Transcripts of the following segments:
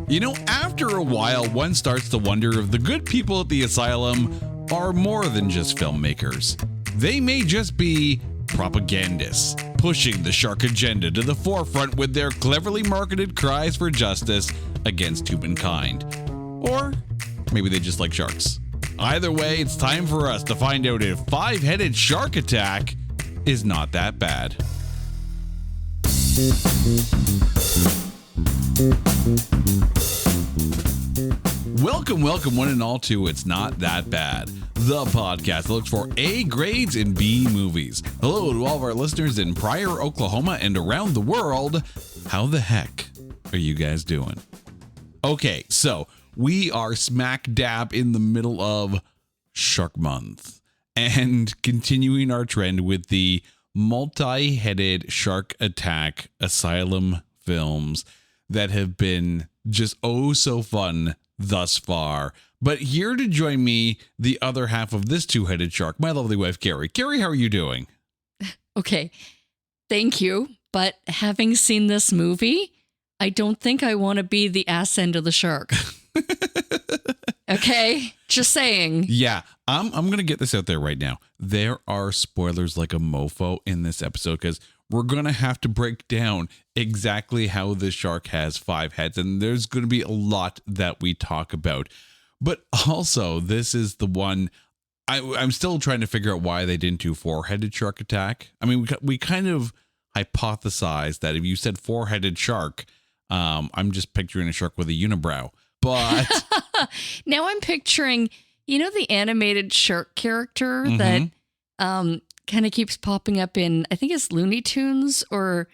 You know, after a while, one starts to wonder if the good people at the asylum are more than just filmmakers. They may just be propagandists, pushing the shark agenda to the forefront with their cleverly marketed cries for justice against humankind. Or maybe they just like sharks. Either way, it's time for us to find out if five-headed shark attack is not that bad. Welcome one and all to It's Not That Bad, the podcast that looks for A grades in B movies. Hello to all of our listeners in Pryor, Oklahoma and around the world. How the heck are you guys doing? Okay, so we are smack dab in the middle of Shark Month and continuing our trend with the multi-headed shark attack Asylum films that have been just oh so fun thus far. But here to join me, the other half of this two-headed shark, my lovely wife, Carrie. Carrie, how are you doing? Okay, thank you. But having seen this movie, I don't think I want to be the ass end of the shark. Okay, just saying. Yeah, I'm going to get this out there right now. There are spoilers like a mofo in this episode because we're going to have to break down exactly how this shark has five heads. And there's going to be a lot that we talk about. But also, this is the one I'm still trying to figure out why they didn't do four-headed shark attack. I mean, we kind of hypothesized that if you said four-headed shark, I'm just picturing a shark with a unibrow. But now I'm picturing, you know, the animated shark character that kind of keeps popping up in, I think it's Looney Tunes or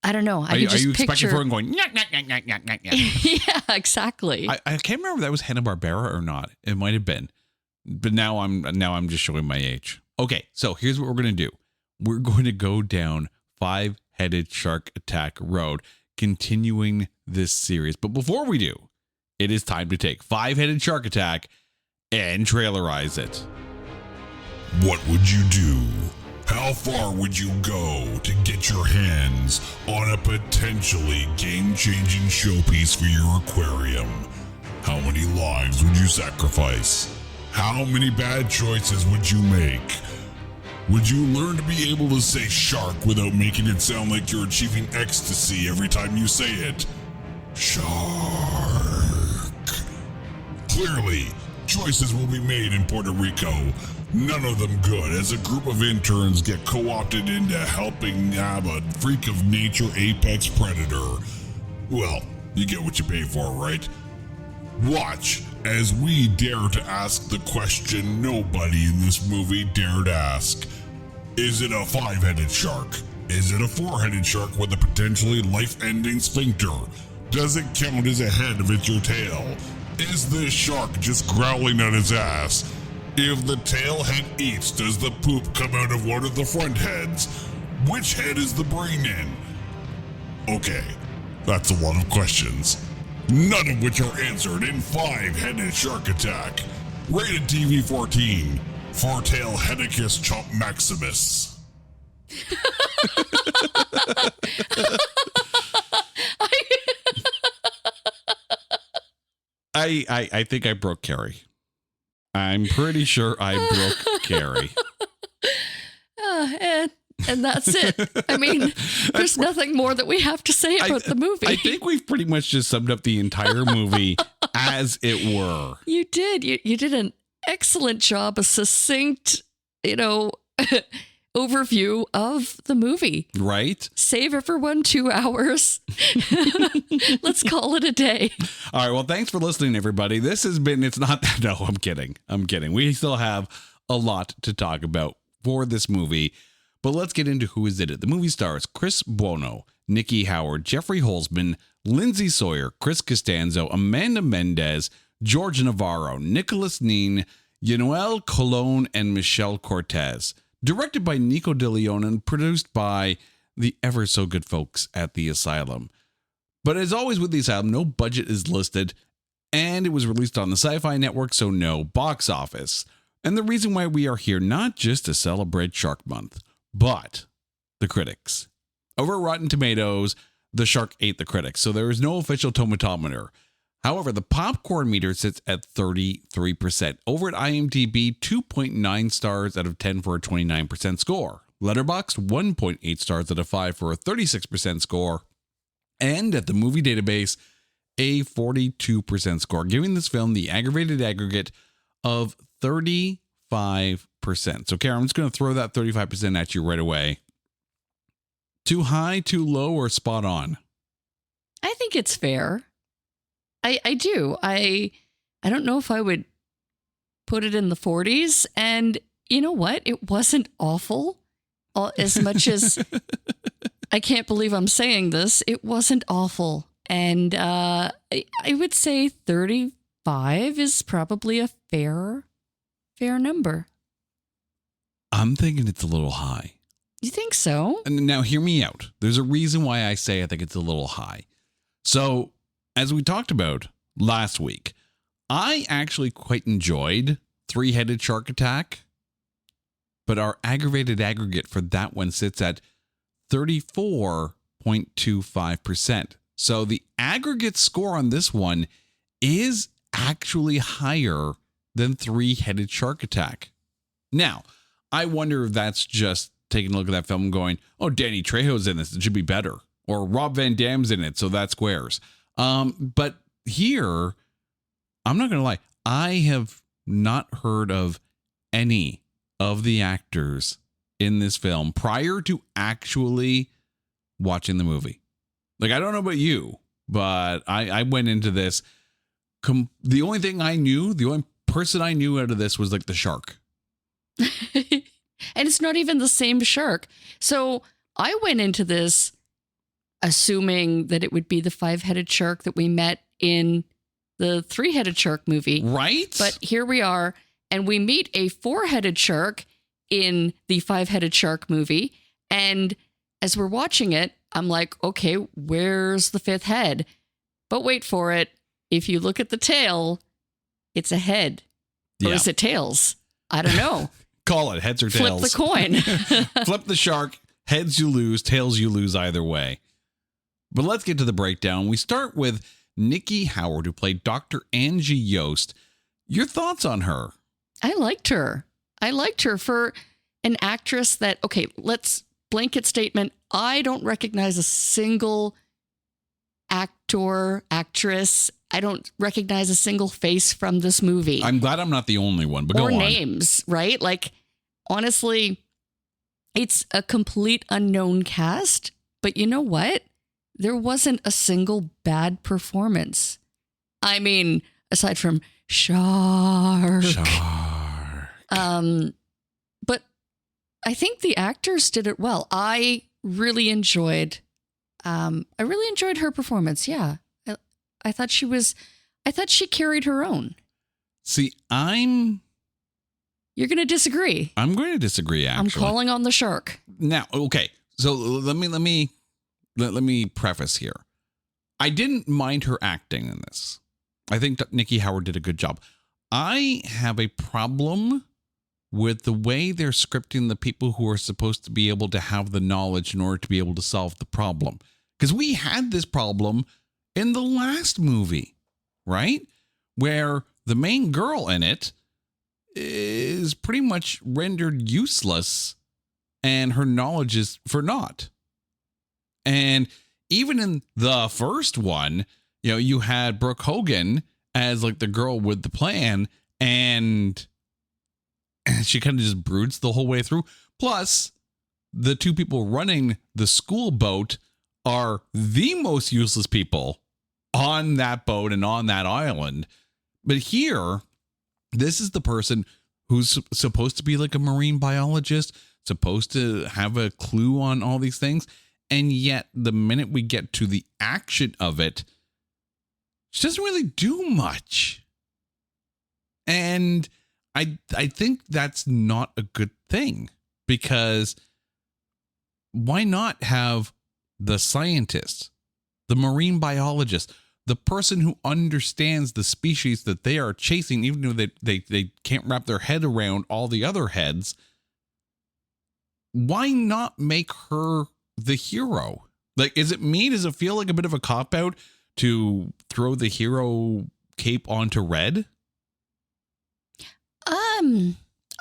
I don't know. Are you expecting for him going, nyak, nyak, nyak, nyak, nyak, nyak, nyak? Yeah, exactly. I can't remember if that was Hanna-Barbera or not. It might have been. But now I'm just showing my age. Okay, so here's what we're going to do. We're going to go down five-headed shark attack road, continuing this series. But before we do, it is time to take five-headed shark attack and trailerize it. What would you do? How far would you go to get your hands on a potentially game-changing showpiece for your aquarium? How many lives would you sacrifice? How many bad choices would you make? Would you learn to be able to say shark without making it sound like you're achieving ecstasy every time you say it? Shark. Clearly, choices will be made in Puerto Rico. None of them good, as a group of interns get co-opted into helping have a freak of nature apex predator. Well, you get what you pay for, right? Watch as we dare to ask the question nobody in this movie dared ask. Is it a five-headed shark? Is it a four-headed shark with a potentially life-ending sphincter? Does it count as a head if it's your tail? Is this shark just growling at its ass? If the tail head eats, does the poop come out of one of the front heads? Which head is the brain in? Okay, that's a lot of questions, none of which are answered in five-headed shark attack. Rated TV 14. Four-tail Headicus Chomp Maximus. I think I broke Carrie. I'm pretty sure I broke Carrie. And that's it. I mean, there's nothing more that we have to say about the movie. I think we've pretty much just summed up the entire movie as it were. You did. You did an excellent job, a succinct, overview of the movie. Right? Save everyone 2 hours. Let's call it a day. All right. Well, thanks for listening, everybody. This has been, it's not that, no, I'm kidding. We still have a lot to talk about for this movie, but let's get into who is in it. The movie stars Chris Buono, Nikki Howard, Jeffrey Holzman, Lindsay Sawyer, Chris Costanzo, Amanda Mendez, George Navarro, Nicholas Nin, Yanuel Colon, and Michelle Cortez. Directed by Nico De Leon and produced by the ever so good folks at the Asylum. But as always with the Asylum, no budget is listed, and it was released on the Sci-Fi Network, so no box office. And the reason why we are here, not just to celebrate Shark Month, but the critics. Over Rotten Tomatoes, the shark ate the critics. So there is no official tomatometer. However, the popcorn meter sits at 33%. Over at IMDb, 2.9 stars out of 10 for a 29% score. Letterboxd, 1.8 stars out of 5 for a 36% score. And at the movie database, a 42% score, giving this film the aggravated aggregate of 35%. So, Kara, I'm just going to throw that 35% at you right away. Too high, too low, or spot on? I think it's fair. I do. I don't know if I would put it in the 40s. And you know what? It wasn't awful. As much as I can't believe I'm saying this, it wasn't awful. And I would say 35 is probably a fair number. I'm thinking it's a little high. You think so? And now hear me out. There's a reason why I say I think it's a little high. So, as we talked about last week, I actually quite enjoyed Three-Headed Shark Attack, but our aggravated aggregate for that one sits at 34.25%. So the aggregate score on this one is actually higher than Three-Headed Shark Attack. Now, I wonder if that's just taking a look at that film and going, oh, Danny Trejo's in this, it should be better. Or Rob Van Dam's in it, so that squares. But here, I'm not going to lie, I have not heard of any of the actors in this film prior to actually watching the movie. Like, I don't know about you, but I went into this. The only thing I knew, the only person I knew out of this was like the shark. And it's not even the same shark. So I went into this assuming that it would be the 5-headed shark that we met in the 3-headed shark movie. Right? But here we are, and we meet a 4-headed shark in the 5-headed shark movie. And as we're watching it, I'm like, okay, where's the 5th head? But wait for it. If you look at the tail, it's a head. Or is it tails? I don't know. Call it heads or tails. Flip the coin. Flip the shark. Heads you lose, tails you lose either way. But let's get to the breakdown. We start with Nikki Howard, who played Dr. Angie Yost. Your thoughts on her? I liked her. I liked her for an actress that, okay, let's blanket statement. I don't recognize a single actor, actress. I don't recognize a single face from this movie. I'm glad I'm not the only one, but go on. Or names, right? Like, honestly, it's a complete unknown cast. But you know what? There wasn't a single bad performance. I mean, aside from Shark. But I think the actors did it well. I really enjoyed her performance. Yeah. I thought she carried her own. See, You're going to disagree. I'm going to disagree, actually. I'm calling on the shark. Now, okay. So let me preface here. I didn't mind her acting in this. I think Nikki Howard did a good job. I have a problem with the way they're scripting the people who are supposed to be able to have the knowledge in order to be able to solve the problem. Because we had this problem in the last movie, right? Where the main girl in it is pretty much rendered useless and her knowledge is for naught. And even in the first one, you know, you had Brooke Hogan as like the girl with the plan, and she kind of just broods the whole way through. Plus, the two people running the school boat are the most useless people on that boat and on that island. But here, this is the person who's supposed to be like a marine biologist, supposed to have a clue on all these things. And yet, the minute we get to the action of it, she doesn't really do much. And I think that's not a good thing, because why not have the scientist, the marine biologist, the person who understands the species that they are chasing, even though they can't wrap their head around all the other heads? Why not make her the hero? Like, is it me? Does it feel like a bit of a cop-out to throw the hero cape onto Red?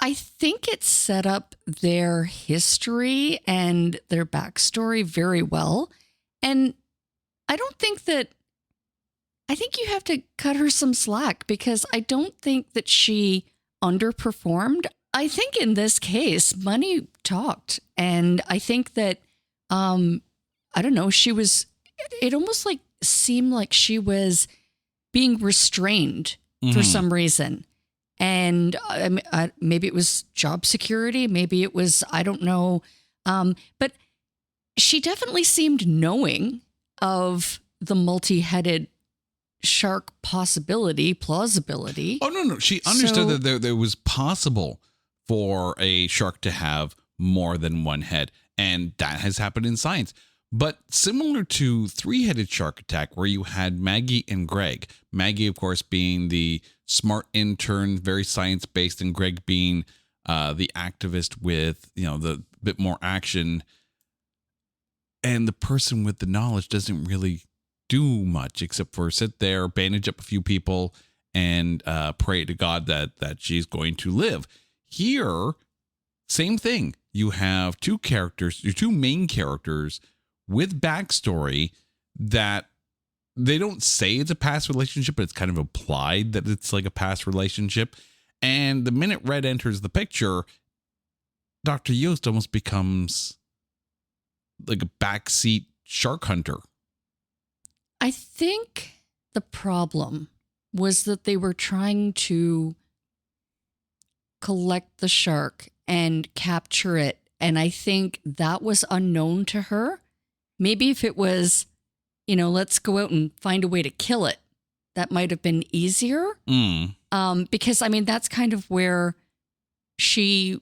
I think it set up their history and their backstory very well. And I think you have to cut her some slack because I don't think that she underperformed. I think in this case, money talked. And I think that, I don't know, it almost like seemed like she was being restrained for some reason. And maybe it was job security. Maybe it was, I don't know. But she definitely seemed knowing of the multi-headed shark plausibility. Oh, no. She understood that there was possible for a shark to have more than one head. And that has happened in science. But similar to Three-Headed Shark Attack, where you had Maggie and Greg. Maggie, of course, being the smart intern, very science-based, and Greg being the activist with, the bit more action. And the person with the knowledge doesn't really do much except for sit there, bandage up a few people, and pray to God that she's going to live. Here, same thing. You have two main characters with backstory that they don't say it's a past relationship, but it's kind of implied that it's like a past relationship. And the minute Red enters the picture, Dr. Yost almost becomes like a backseat shark hunter. I think the problem was that they were trying to collect the shark and capture it. And I think that was unknown to her. Maybe if it was, let's go out and find a way to kill it, that might have been easier. Because, that's kind of where she,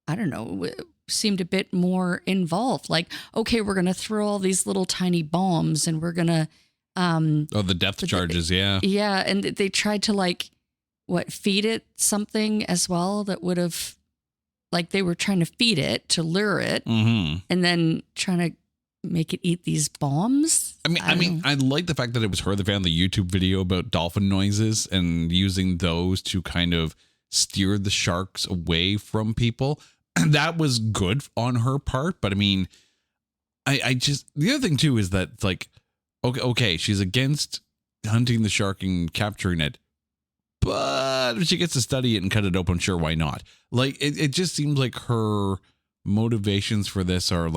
I don't know, seemed a bit more involved. Like, okay, we're going to throw all these little tiny bombs and we're going to... the depth charges, yeah. Yeah, and they tried to, feed it something as well that would have... they were trying to feed it to lure it and then trying to make it eat these bombs. I like the fact that it was her that found the YouTube video about dolphin noises and using those to kind of steer the sharks away from people. That was good on her part. But I just, the other thing too is that it's like, okay, she's against hunting the shark and capturing it. But if she gets to study it and cut it open, sure, why not? It just seems like her motivations for this are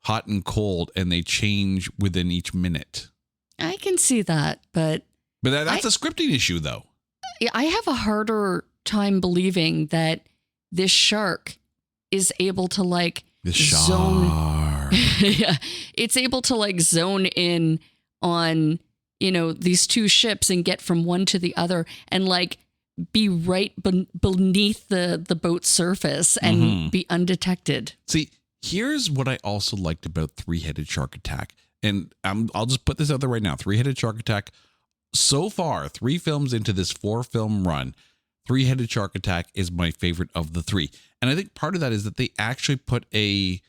hot and cold, and they change within each minute. I can see that, but that's a scripting issue, though. I have a harder time believing that this shark is able to zone. Yeah, it's able to zone in on these two ships and get from one to the other and be right beneath the boat's surface and be undetected. See, here's what I also liked about Three-Headed Shark Attack. And I'll just put this out there right now. Three-Headed Shark Attack, so far, 3 films into this 4-film run, Three-Headed Shark Attack is my favorite of the 3. And I think part of that is that they actually put a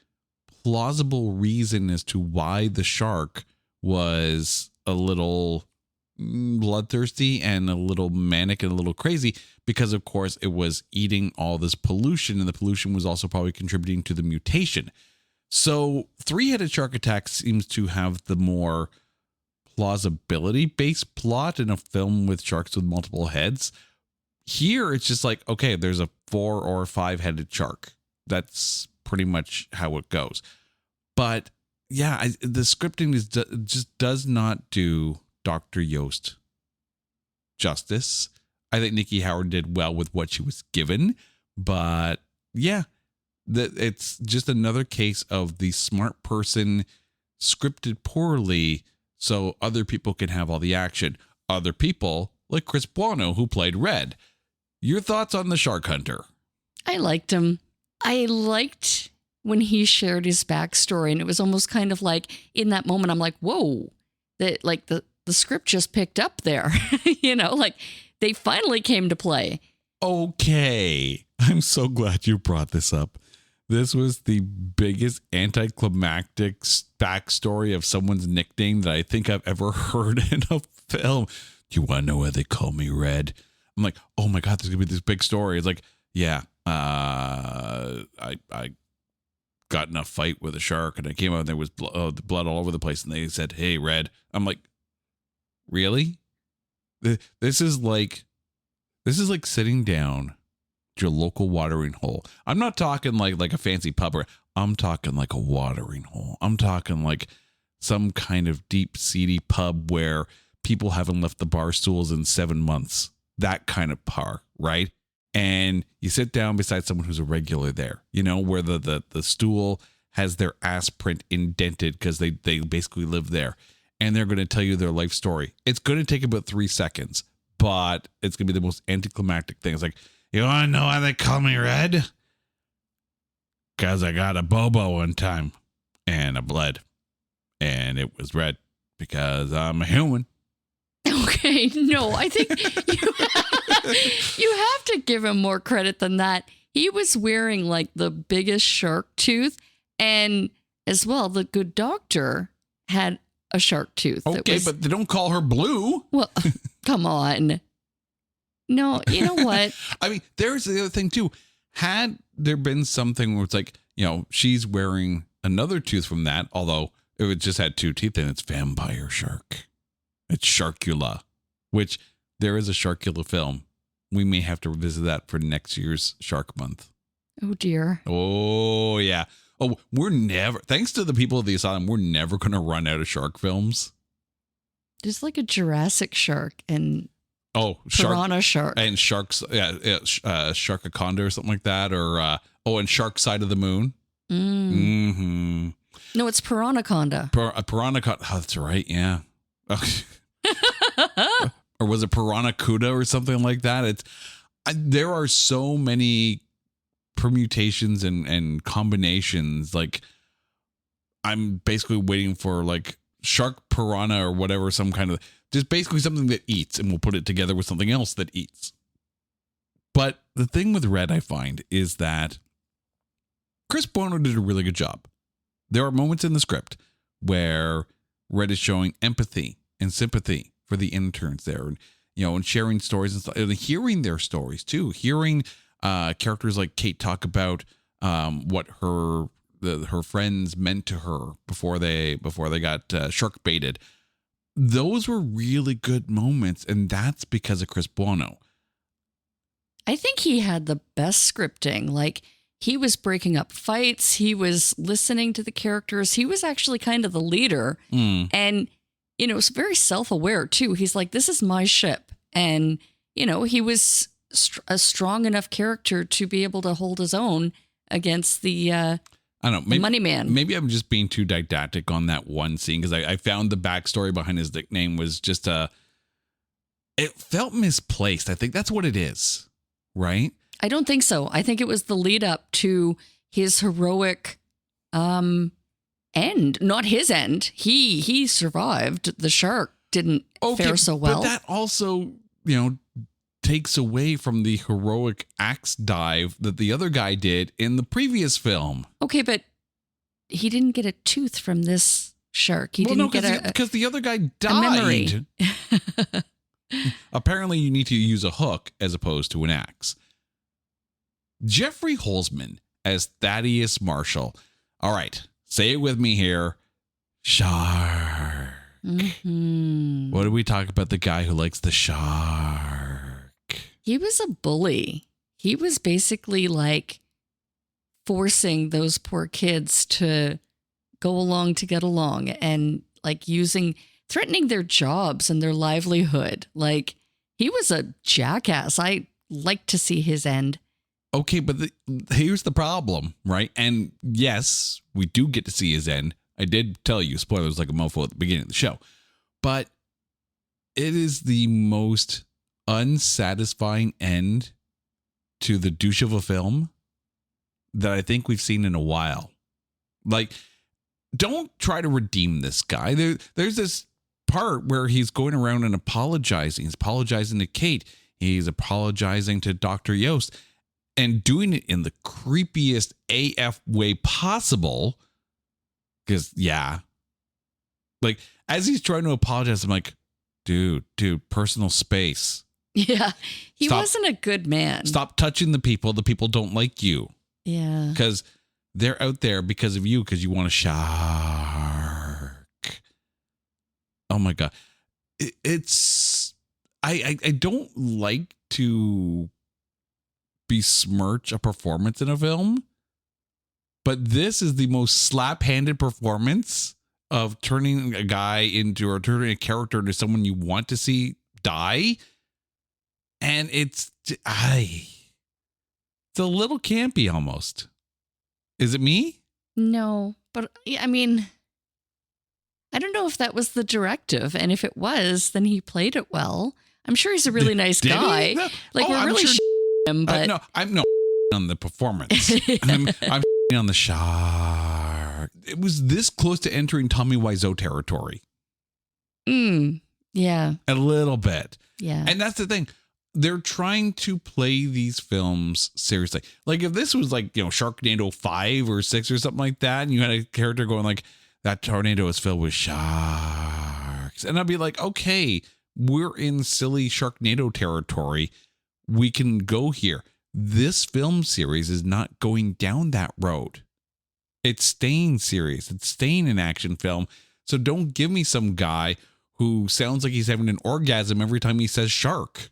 plausible reason as to why the shark was a little bloodthirsty and a little manic and a little crazy because, of course, it was eating all this pollution, and the pollution was also probably contributing to the mutation. So Three-Headed Shark Attack seems to have the more plausibility-based plot in a film with sharks with multiple heads. Here, it's just okay, there's a 4 or 5-headed shark. That's pretty much how it goes. But yeah, the scripting just does not do Dr. Yost justice. I think Nikki Howard did well with what she was given, but yeah, it's just another case of the smart person scripted poorly so other people can have all the action. Other people, like Chris Buono, who played Red. Your thoughts on the Shark Hunter? I liked him. I liked when he shared his backstory, and it was almost kind of in that moment, I'm like, whoa, that the script just picked up there, they finally came to play. Okay. I'm so glad you brought this up. This was the biggest anticlimactic backstory of someone's nickname that I think I've ever heard in a film. Do you want to know why they call me Red? I'm like, oh my God, there's gonna be this big story. It's like, yeah, I got in a fight with a shark and I came out and there was the blood all over the place and they said, hey, Red. I'm like, really? This is like sitting down at your local watering hole. I'm not talking like a fancy pub. I'm talking like a watering hole. I'm talking like some kind of deep, seedy pub where people haven't left the bar stools in 7 months. That kind of par, right? And you sit down beside someone who's a regular there, you know, where the stool has their ass print indented because they basically live there. And they're going to tell you their life story. It's going to take about 3 seconds, but it's going to be the most anticlimactic thing. It's like, you want to know why they call me Red? Because I got a bobo one time and I bled. And it was red because I'm a human. Okay, no, I think you have to give him more credit than that. He was wearing like the biggest shark tooth, and as well, the good doctor had a shark tooth. Okay, but they don't call her Blue. Well, come on. No, you know what? I mean, there's the other thing too. Had there been something where it's like, you know, she's wearing another tooth from that, although it just had 2 teeth, and it's vampire shark. It's Sharkula, which there is a Sharkula film. We may have to revisit that for next year's Shark Month. Oh, dear. Oh, yeah. Oh, thanks to the people of the Asylum, we're never going to run out of shark films. There's like a Jurassic shark and Piranha shark. And sharks, Sharkaconda or something like that. Or, and Shark Side of the Moon. Mm-hmm. No, it's Piranaconda. Piranaconda. Oh, that's right. Yeah. Or was it Piranacuda or something like that? There are so many permutations and combinations. Like, I'm basically waiting for like shark piranha or whatever, some kind of just basically something that eats, and we'll put it together with something else that eats. But the thing with Red, I find, is that Chris Bono did a really good job. There are moments in the script where Red is showing empathy and sympathy for the interns there, and and sharing stories and stuff, and hearing their stories too. Hearing characters like Kate talk about what her friends meant to her before they got shark baited. Those were really good moments, and that's because of Chris Bono. I think he had the best scripting. Like, he was breaking up fights. He was listening to the characters. He was actually kind of the leader. And, was very self-aware too. He's like, this is my ship. And, he was a strong enough character to be able to hold his own against the I don't know, money man. Maybe I'm just being too didactic on that one scene, because I found the backstory behind his nickname was just it felt misplaced. I think that's what it is, right? I don't think so. I think it was the lead up to his heroic end, not his end. He survived. The shark didn't fare so well. But that also, takes away from the heroic axe dive that the other guy did in the previous film. Okay, but he didn't get a tooth from this shark. He didn't get because the other guy died. Apparently, you need to use a hook as opposed to an axe. Jeffrey Holzman as Thaddeus Marshall. All right, say it with me here. Shark. Mm-hmm. What do we talk about the guy who likes the shark? He was a bully. He was basically like forcing those poor kids to go along to get along, and like threatening their jobs and their livelihood. Like, he was a jackass. I like to see his end. Okay, but here's the problem, right? And yes, we do get to see his end. I did tell you, spoilers like a mofo at the beginning of the show. But it is the most unsatisfying end to the douche of a film that I think we've seen in a while. Like, don't try to redeem this guy. There's this part where he's going around and apologizing. He's apologizing to Kate. He's apologizing to Dr. Yost. and doing it in the creepiest AF way possible. Because, yeah. Like, as he's trying to apologize, I'm like, dude, personal space. Yeah. He wasn't a good man. Stop touching the people. The people don't like you. Yeah. Because they're out there because of you, because you want a shark. Oh, my God. I don't like to besmirch a performance in a film, but this is the most slap-handed performance of turning a guy into, or turning a character into someone you want to see die. And it's a little campy almost. Is it me? No, but I mean, I don't know if that was the directive. And if it was, then he played it well. I'm sure he's a really nice guy. No. Like, we're really him, but no, I'm no on the performance. I'm on the shark. It was this close to entering Tommy Wiseau territory. Yeah. A little bit. Yeah. And that's the thing. They're trying to play these films seriously. Like, if this was like, Sharknado 5 or 6 or something like that, and you had a character going like, that tornado is filled with sharks. And I'd be like, okay, we're in silly Sharknado territory. We can go here. This film series is not going down that road. It's staying serious. It's staying an action film. So don't give me some guy who sounds like he's having an orgasm every time he says shark.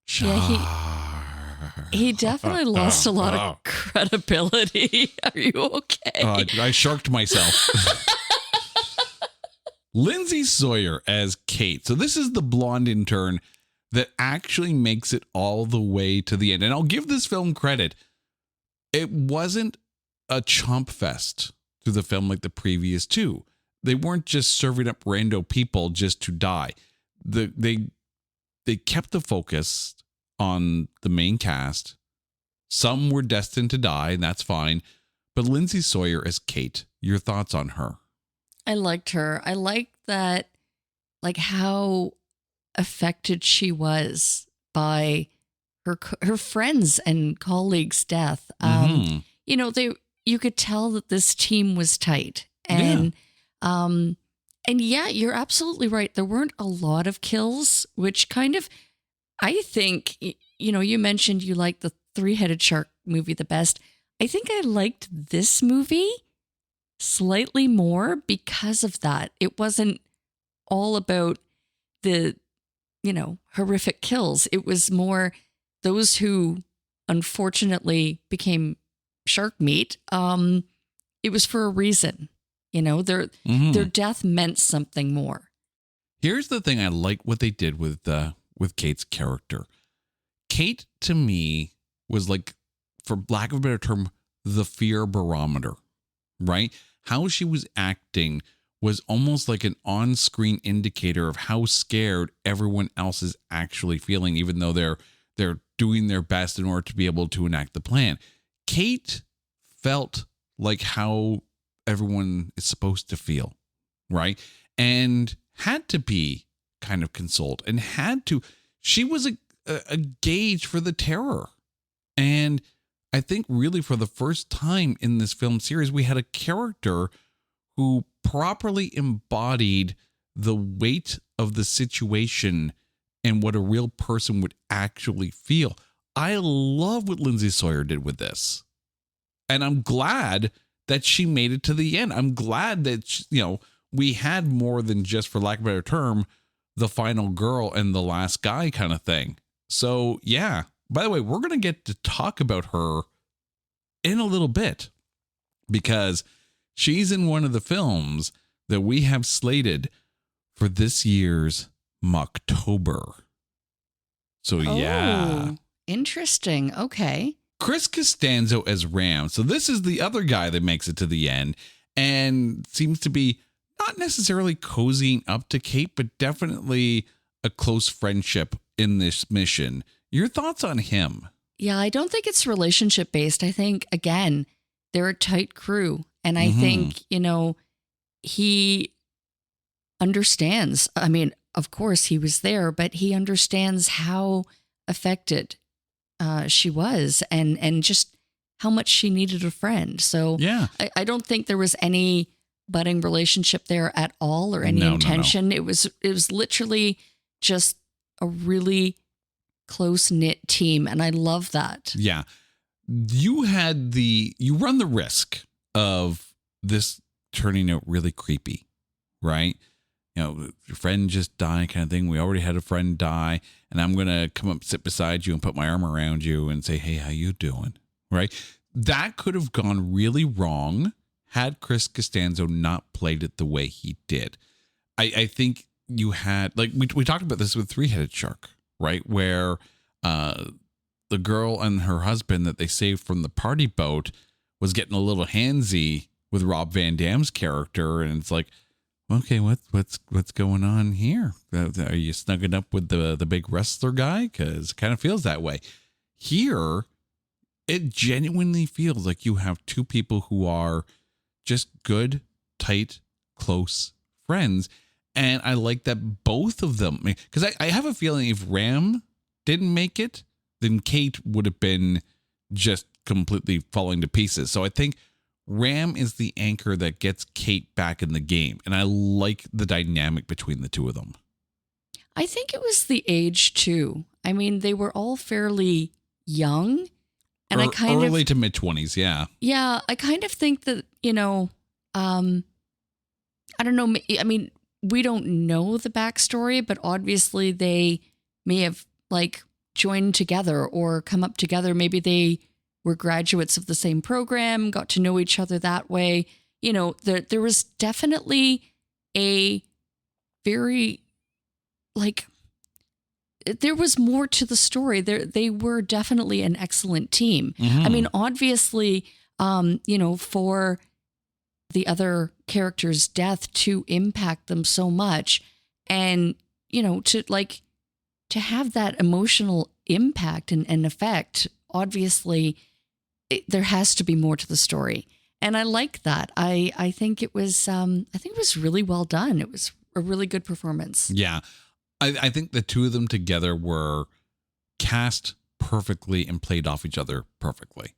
Yeah, he definitely lost a lot of credibility. Are you okay? I sharked myself. Lindsay Sawyer as Kate. So this is the blonde intern that actually makes it all the way to the end. And I'll give this film credit. It wasn't a chomp fest to the film like the previous two. They weren't just serving up rando people just to die. They kept the focus on the main cast. Some were destined to die, and that's fine. But Lindsay Sawyer as Kate, your thoughts on her? I liked her. I liked that, like, how affected she was by her friends and colleagues' death. You could tell that this team was tight. And yeah, you're absolutely right. There weren't a lot of kills, which kind of, I think, you mentioned you liked the Three-Headed Shark movie the best. I think I liked this movie slightly more because of that. It wasn't all about the, horrific kills. It was more those who unfortunately became shark meat. It was for a reason. Their death meant something more. Here's the thing. I like what they did with Kate's character. Kate, to me, was like, for lack of a better term, the fear barometer, right? How she was acting was almost like an on-screen indicator of how scared everyone else is actually feeling, even though they're doing their best in order to be able to enact the plan. Kate felt like how everyone is supposed to feel, right? And had to be kind of consoled, and she was a gauge for the terror. And I think really for the first time in this film series, we had a character who properly embodied the weight of the situation and what a real person would actually feel. I love what Lindsay Sawyer did with this. And I'm glad that she made it to the end. I'm glad that, we had more than just, for lack of a better term, the final girl and the last guy kind of thing. So, yeah. By the way, we're going to get to talk about her in a little bit, because she's in one of the films that we have slated for this year's Mocktober. So, yeah. Interesting. Okay. Chris Costanzo as Ram. So this is the other guy that makes it to the end and seems to be not necessarily cozying up to Kate, but definitely a close friendship in this mission. Your thoughts on him? Yeah, I don't think it's relationship based. I think, again, they're a tight crew. And I think, he understands. I mean, of course he was there, but he understands how affected she was, and just how much she needed a friend. So Yeah. I don't think there was any budding relationship there at all, or any intention. No. It was literally just a really close knit team, and I love that. Yeah. You run the risk of this turning out really creepy, right? You know, your friend just died kind of thing. We already had a friend die, and I'm going to come up, sit beside you and put my arm around you and say, hey, how you doing? Right? That could have gone really wrong had Chris Costanzo not played it the way he did. I think you had, like, we talked about this with Three-Headed Shark, right? Where the girl and her husband that they saved from the party boat was getting a little handsy with Rob Van Dam's character, and it's like, okay, what's going on here? Are you snugging up with the big wrestler guy? Because it kind of feels that way. Here, it genuinely feels like you have two people who are just good, tight, close friends. And I like that both of them, because I have a feeling if Ram didn't make it, then Kate would have been just completely falling to pieces. So I think Ram is the anchor that gets Kate back in the game. And I like the dynamic between the two of them. I think it was the age too. I mean, they were all fairly young. And I kind of early to mid 20s. Yeah. Yeah. I kind of think that, I don't know. I mean, we don't know the backstory, but obviously they may have like joined together or come up together. Maybe they were graduates of the same program, got to know each other that way. There was definitely a very, like, there was more to the story. They were definitely an excellent team. Mm-hmm. I mean, obviously, for the other character's death to impact them so much, and, to have that emotional impact and effect, obviously, there has to be more to the story. And I like that. I think it was really well done. It was a really good performance. Yeah. I think the two of them together were cast perfectly and played off each other perfectly.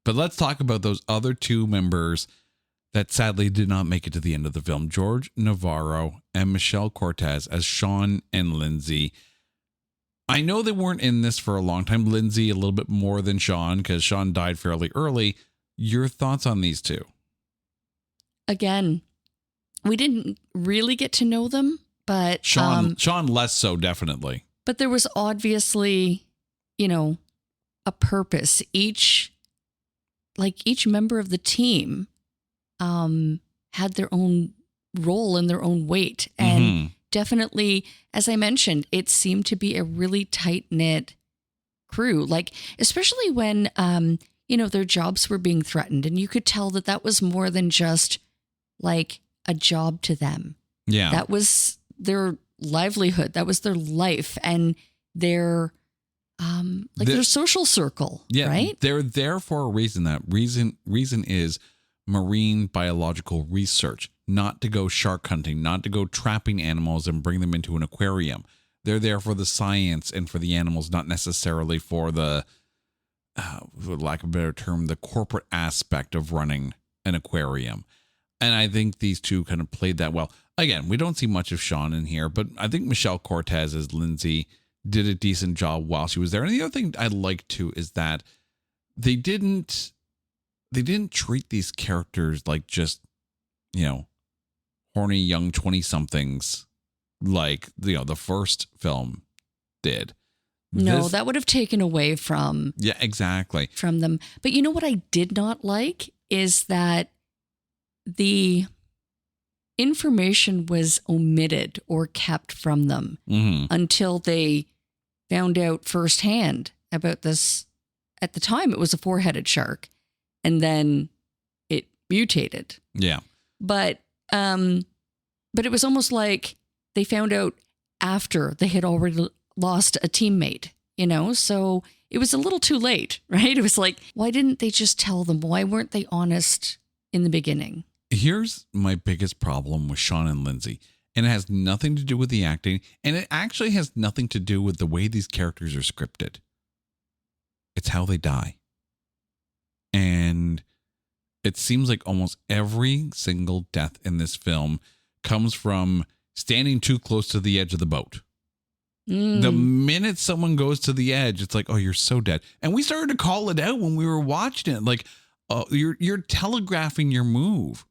But let's talk about those other two members that sadly did not make it to the end of the film. George Navarro and Michelle Cortez as Sean and Lindsay. I know they weren't in this for a long time. Lindsay a little bit more than Sean, because Sean died fairly early. Your thoughts on these two? Again, we didn't really get to know them, but Sean less so, definitely. But there was obviously, a purpose. Each member of the team had their own role and their own weight. And definitely, as I mentioned, it seemed to be a really tight-knit crew. Like, especially when, their jobs were being threatened. And you could tell that was more than just like a job to them. Yeah. That was their livelihood. That was their life and their their social circle. Yeah, right? They're there for a reason. That reason is marine biological research, not to go shark hunting, not to go trapping animals and bring them into an aquarium. They're there for the science and for the animals, not necessarily for the, for lack of a better term, the corporate aspect of running an aquarium. And I think these two kind of played that well. Again, we don't see much of Sean in here, but I think Michelle Cortez as Lindsay did a decent job while she was there. And the other thing I like too is that they didn't treat these characters like just, horny young 20-somethings like, the first film did. No, that would have taken away from... Yeah, exactly. From them. But you know what I did not like is that the information was omitted or kept from them until they found out firsthand about this. At the time, it was a four-headed shark, and then it mutated. Yeah. But it was almost like they found out after they had already lost a teammate, so it was a little too late, right? It was like, why didn't they just tell them? Why weren't they honest in the beginning? Here's my biggest problem with Sean and Lindsay, and it has nothing to do with the acting, and it actually has nothing to do with the way these characters are scripted. it's how they die. And it seems like almost every single death in this film comes from standing too close to the edge of the boat. The minute someone goes to the edge, it's like, oh, you're so dead. And we started to call it out when we were watching it. Like, oh, you're telegraphing your move,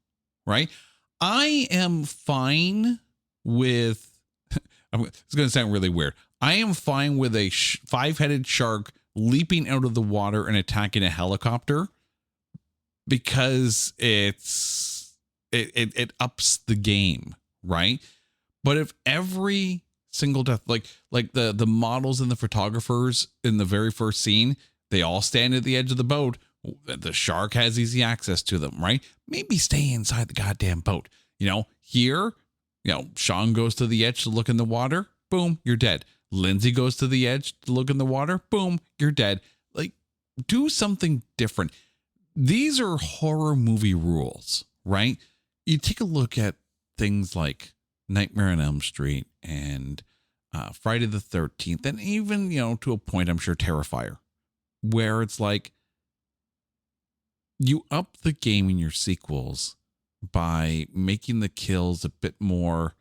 right? I am fine with, it's going to sound really weird. I am fine with a 5-headed shark leaping out of the water and attacking a helicopter because it ups the game, right? But if every single death, like the models and the photographers in the very first scene, they all stand at the edge of the boat. The shark has easy access to them, right? Maybe stay inside the goddamn boat. Here, Sean goes to the edge to look in the water. Boom, you're dead. Lindsay goes to the edge to look in the water. Boom, you're dead. Like, do something different. These are horror movie rules, right? You take a look at things like Nightmare on Elm Street and Friday the 13th, and even, to a point, I'm sure Terrifier, where it's like you up the game in your sequels by making the kills a bit more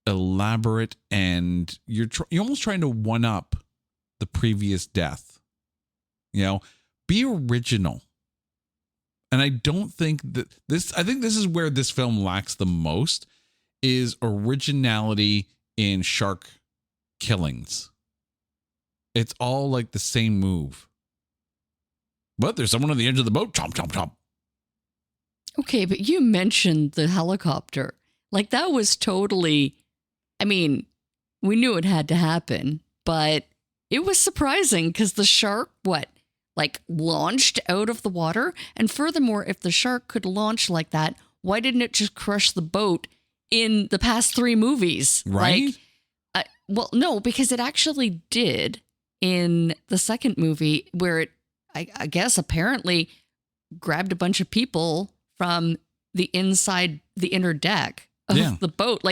elaborate, and you're almost trying to one up the previous death. Be original. And I don't think that I think this is where this film lacks the most, is originality in shark killings. It's all like the same move. But there's someone on the edge of the boat. Chomp, chomp, chomp. Okay, but you mentioned the helicopter. Like, that was totally, we knew it had to happen, but it was surprising because the shark, launched out of the water? And furthermore, if the shark could launch like that, why didn't it just crush the boat in the past 3 movies? Right? No, because it actually did in the second movie, where it, I guess, apparently grabbed a bunch of people from the inner deck of the boat.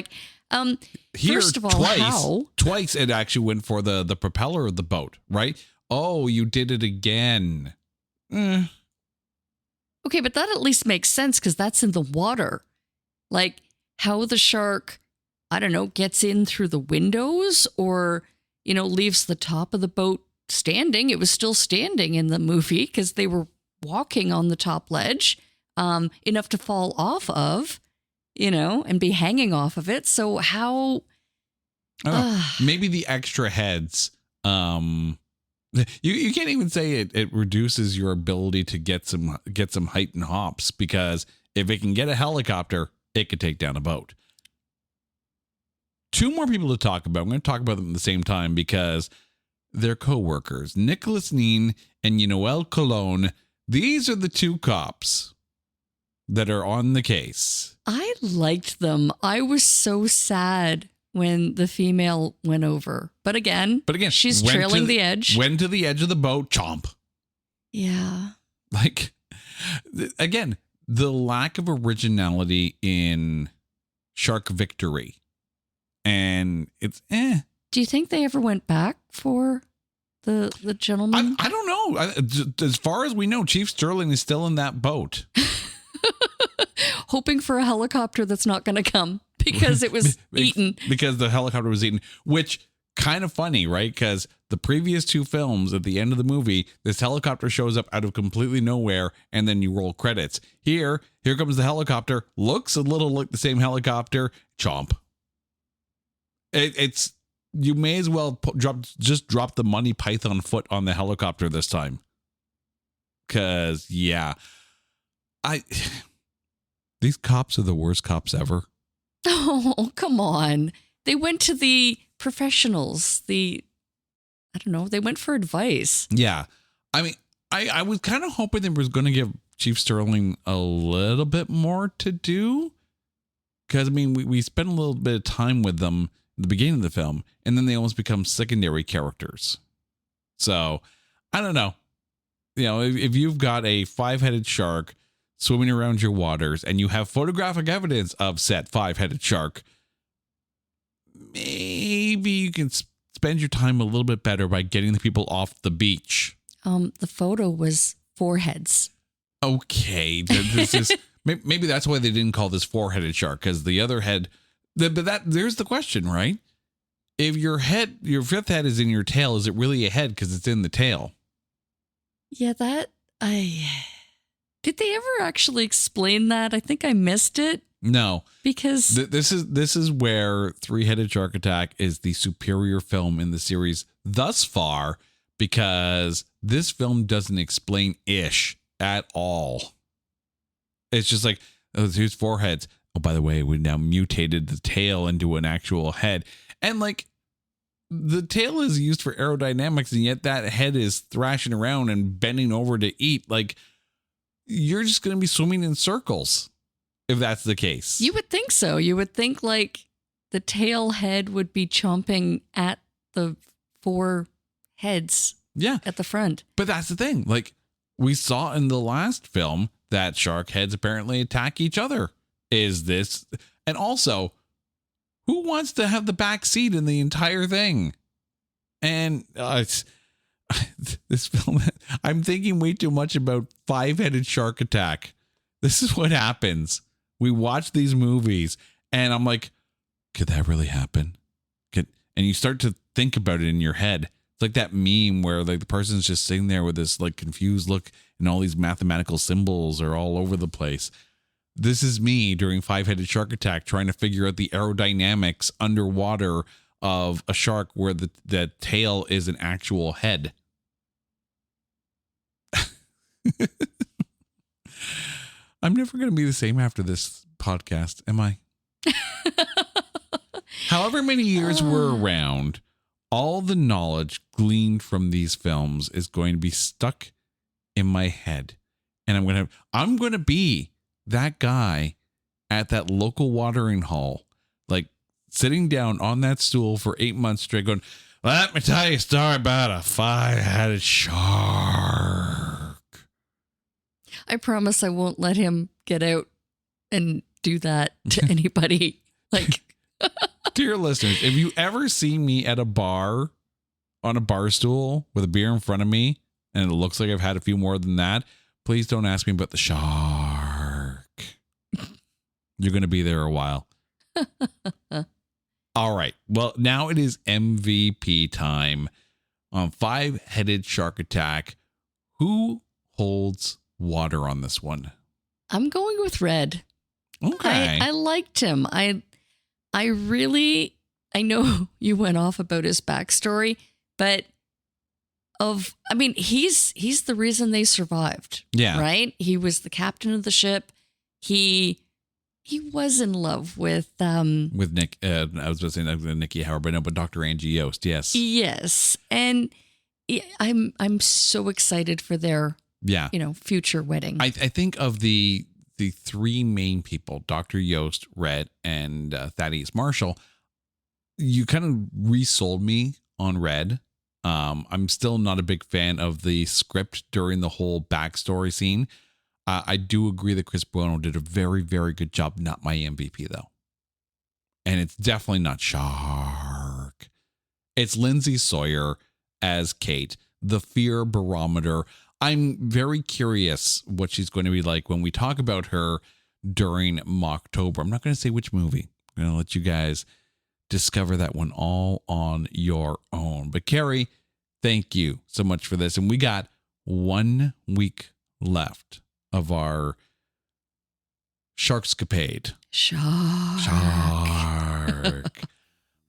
Here, first of all, twice it actually went for the propeller of the boat, right? Oh, you did it again. Okay, but that at least makes sense because that's in the water. Like, how the shark, I don't know, gets in through the windows or, leaves the top of the boat standing. It was still standing in the movie because they were walking on the top ledge, enough to fall off of, and be hanging off of it. So how? Maybe the extra heads. You can't even say it reduces your ability to get some height and hops, because if it can get a helicopter, it could take down a boat. 2 more people to talk about. I'm going to talk about them at the same time because they're co-workers. Nicholas Nin and Noel Colon. These are the 2 cops that are on the case. I liked them. I was so sad when the female went over. But again, she's trailing the edge. Went to the edge of the boat, chomp. Yeah. Again, the lack of originality in Shark Victory. And it's Do you think they ever went back for the gentleman? I don't know. As far as we know, Chief Sterling is still in that boat. Hoping for a helicopter that's not going to come because it was eaten. Because the helicopter was eaten, which kind of funny, right? Because the previous 2 films, at the end of the movie, this helicopter shows up out of completely nowhere, and then you roll credits. Here comes the helicopter. Looks a little like the same helicopter. Chomp. It's you may as well drop the Monty Python foot on the helicopter this time. Because these cops are the worst cops ever. Oh, come on. They went to the professionals. They went for advice. Yeah. I was kind of hoping they was going to give Chief Sterling a little bit more to do. Because, we spent a little bit of time with them at the beginning of the film, and then they almost become secondary characters. So, I don't know. If you've got a 5-headed shark swimming around your waters and you have photographic evidence of said 5-headed shark, maybe you can spend your time a little bit better by getting the people off the beach. The photo was 4 heads. Okay, this is maybe that's why they didn't call this 4-headed shark, because the other head. But there's the question, right? If your 5th head is in your tail, is it really a head because it's in the tail? Yeah, did they ever actually explain that? I think I missed it. No, because this is where 3-Headed Shark Attack is the superior film in the series thus far, because this film doesn't explain ish at all. It's just like, oh, here's 4 heads. Oh, by the way, we now mutated the tail into an actual head, and like the tail is used for aerodynamics, and yet that head is thrashing around and bending over to eat. Like, you're just going to be swimming in circles if that's the case. You would think so. You would think like the tail head would be chomping at the 4 heads at the front. But that's the thing. Like, we saw in the last film that shark heads apparently attack each other. Is this... And also, who wants to have the back seat in the entire thing? And this film... I'm thinking way too much about 5-Headed Shark Attack. This is what happens. We watch these movies, and I'm like, could that really happen? And you start to think about it in your head. It's like that meme where like the person's just sitting there with this like confused look, and all these mathematical symbols are all over the place. This is me during 5-Headed Shark Attack trying to figure out the aerodynamics underwater of a shark where the tail is an actual head. I'm never going to be the same after this podcast, am I? However many years we're around, all the knowledge gleaned from these films is going to be stuck in my head. And I'm going to be that guy at that local watering hole, like sitting down on that stool for 8 months straight going, let me tell you a story about a 5-headed shark. I promise I won't let him get out and do that to anybody. Like, dear listeners, if you ever see me at a bar on a bar stool with a beer in front of me, and it looks like I've had a few more than that, please don't ask me about the shark. You're going to be there a while. All right. Well, now it is MVP time on 5-Headed Shark Attack. Who holds water on this one? I'm going with Red. Okay. I liked him. I know you went off about his backstory, but he's the reason they survived. Yeah. Right? He was the captain of the ship. He was in love with Nick. I was going to say Nikki Howard, but no, but Dr. Angie Yost. Yes. Yes. And I'm so excited for their future wedding. I think of the 3 main people, Dr. Yost, Red, and Thaddeus Marshall. You kind of resold me on Red. I'm still not a big fan of the script during the whole backstory scene. I do agree that Chris Bueno did a very, very good job. Not my MVP, though. And it's definitely not Shark. It's Lindsay Sawyer as Kate, the fear barometer. I'm very curious what she's going to be like when we talk about her during Mocktober. I'm not going to say which movie. I'm going to let you guys discover that one all on your own. But Carrie, thank you so much for this. And we got 1 week left of our Sharkscapade. Shark.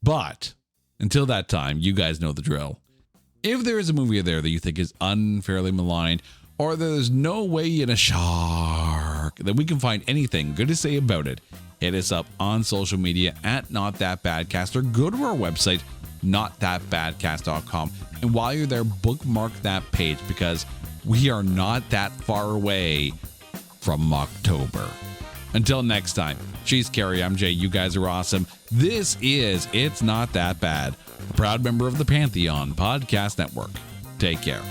But until that time, you guys know the drill. If there is a movie there that you think is unfairly maligned, or there's no way in a shark that we can find anything good to say about it, hit us up on social media at NotThatBadcast, or go to our website, notthatbadcast.com. And while you're there, bookmark that page, because we are not that far away from October. Until next time, she's Carrie, I'm Jay, you guys are awesome. This is It's Not That Bad, a proud member of the Pantheon Podcast Network. Take care.